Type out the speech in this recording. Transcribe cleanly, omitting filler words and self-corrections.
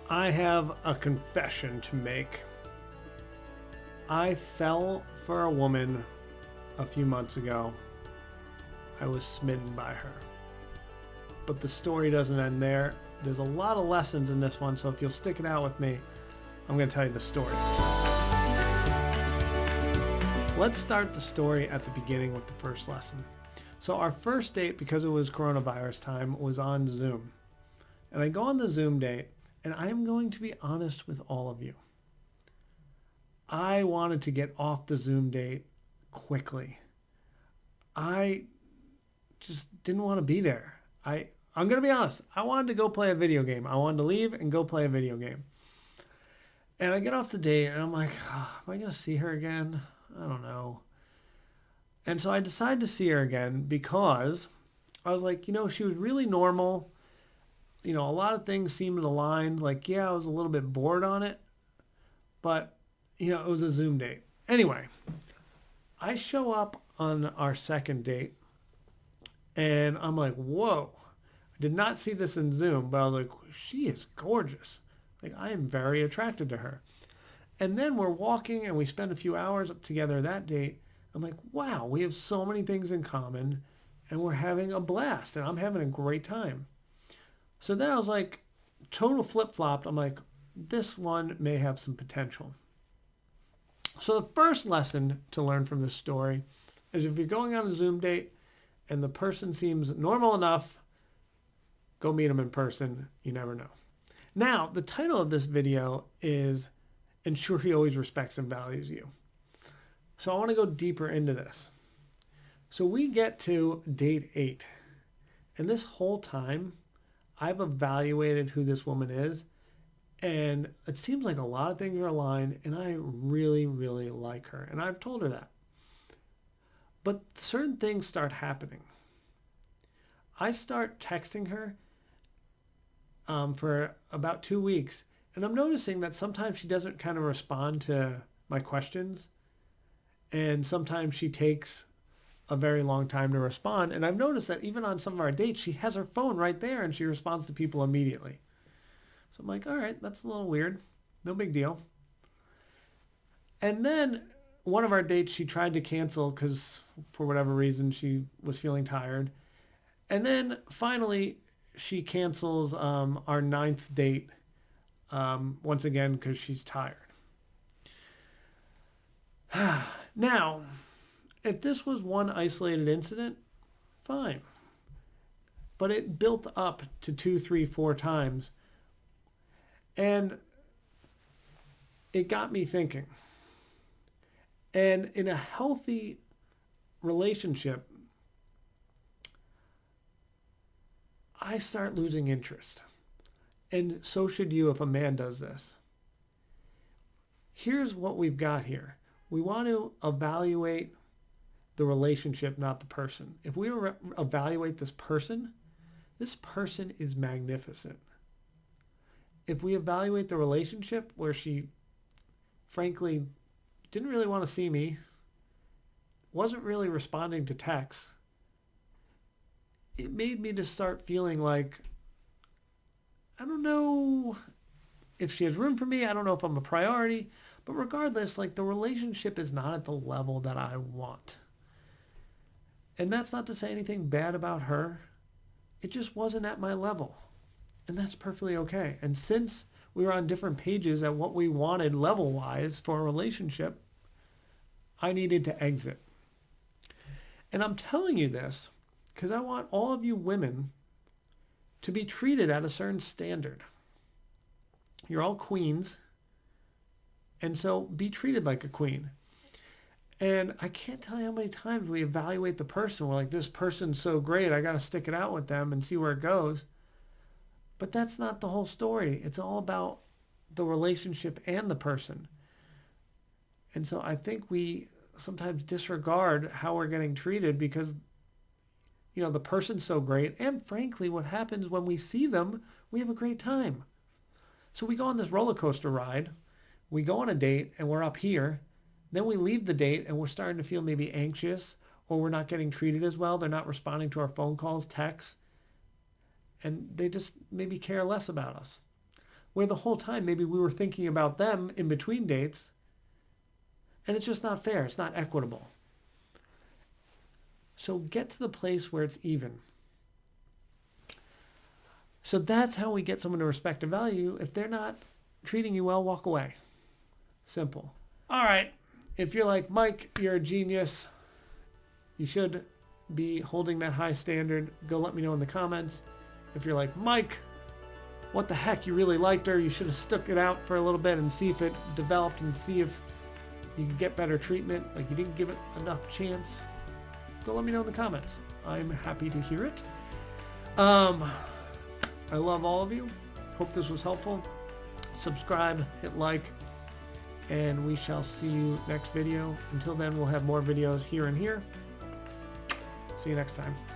I have a confession to make. I fell for a woman a few months ago. I was smitten by her. But the story doesn't end there. There's a lot of lessons in this one, so if you'll stick it out with me, I'm going to tell you the story. Let's start the story at the beginning with the first lesson. So our first date, because it was coronavirus time, was on Zoom. And I go on the Zoom date, and I'm going to be honest with all of you. I wanted to get off the Zoom date quickly. I just didn't want to be there. I'm going to be honest. I wanted to go play a video game. I wanted to leave and go play a video game. And I get off the date, and I'm like, am I going to see her again? I don't know. And so I decided to see her again because I was like, she was really normal. A lot of things seemed aligned. Like, yeah, I was a little bit bored on it, but, it was a Zoom date. Anyway, I show up on our second date, and I'm like, whoa. I did not see this in Zoom, but I was like, she is gorgeous. Like, I am very attracted to her. And then we're walking, and we spend a few hours together that date. I'm like, wow, we have so many things in common, and we're having a blast, and I'm having a great time. So then I was like, total flip-flopped. I'm like, this one may have some potential. So the first lesson to learn from this story is if you're going on a Zoom date and the person seems normal enough, go meet them in person. You never know. Now, the title of this video is Ensure He Always Respects and Values You. So I want to go deeper into this. So we get to date 8. And this whole time, I've evaluated who this woman is, and it seems like a lot of things are aligned, and I really, really like her. And I've told her that. But certain things start happening. I start texting her for about 2 weeks, and I'm noticing that sometimes she doesn't kind of respond to my questions, and sometimes she takes a very long time to respond. And I've noticed that even on some of our dates, she has her phone right there and she responds to people immediately. So I'm like, all right, that's a little weird. No big deal. And then one of our dates, she tried to cancel because for whatever reason, she was feeling tired. And then finally, she cancels our 9th date once again because she's tired. Now, if this was one isolated incident, fine. But it built up to 2, 3, 4 times. And it got me thinking. And in a healthy relationship, I start losing interest. And so should you if a man does this. Here's what we've got here. We want to evaluate the relationship, not the person. If we evaluate this person is magnificent. If we evaluate the relationship where she, frankly, didn't really want to see me, wasn't really responding to texts, it made me just start feeling like, I don't know if she has room for me. I don't know if I'm a priority. But regardless, like the relationship is not at the level that I want. And that's not to say anything bad about her. It just wasn't at my level. And that's perfectly okay. And since we were on different pages at what we wanted level-wise for a relationship, I needed to exit. And I'm telling you this because I want all of you women to be treated at a certain standard. You're all queens, and so be treated like a queen. And I can't tell you how many times we evaluate the person. We're like, this person's so great, I got to stick it out with them and see where it goes. But that's not the whole story. It's all about the relationship and the person. And so I think we sometimes disregard how we're getting treated because, the person's so great. And frankly, what happens when we see them, we have a great time. So we go on this roller coaster ride. We go on a date and we're up here. Then we leave the date and we're starting to feel maybe anxious or we're not getting treated as well. They're not responding to our phone calls, texts, and they just maybe care less about us. where the whole time maybe we were thinking about them in between dates, and it's just not fair. It's not equitable. So get to the place where it's even. So that's how we get someone to respect and value. If they're not treating you well, walk away. Simple. All right. If you're like, Mike, you're a genius, you should be holding that high standard, go let me know in the comments. If you're like, Mike, what the heck, you really liked her, you should have stuck it out for a little bit and see if it developed and see if you could get better treatment, like you didn't give it enough chance, go let me know in the comments. I'm happy to hear it. I love all of you. Hope this was helpful. Subscribe, hit like, and we shall see you next video. Until then, we'll have more videos here and here. See you next time.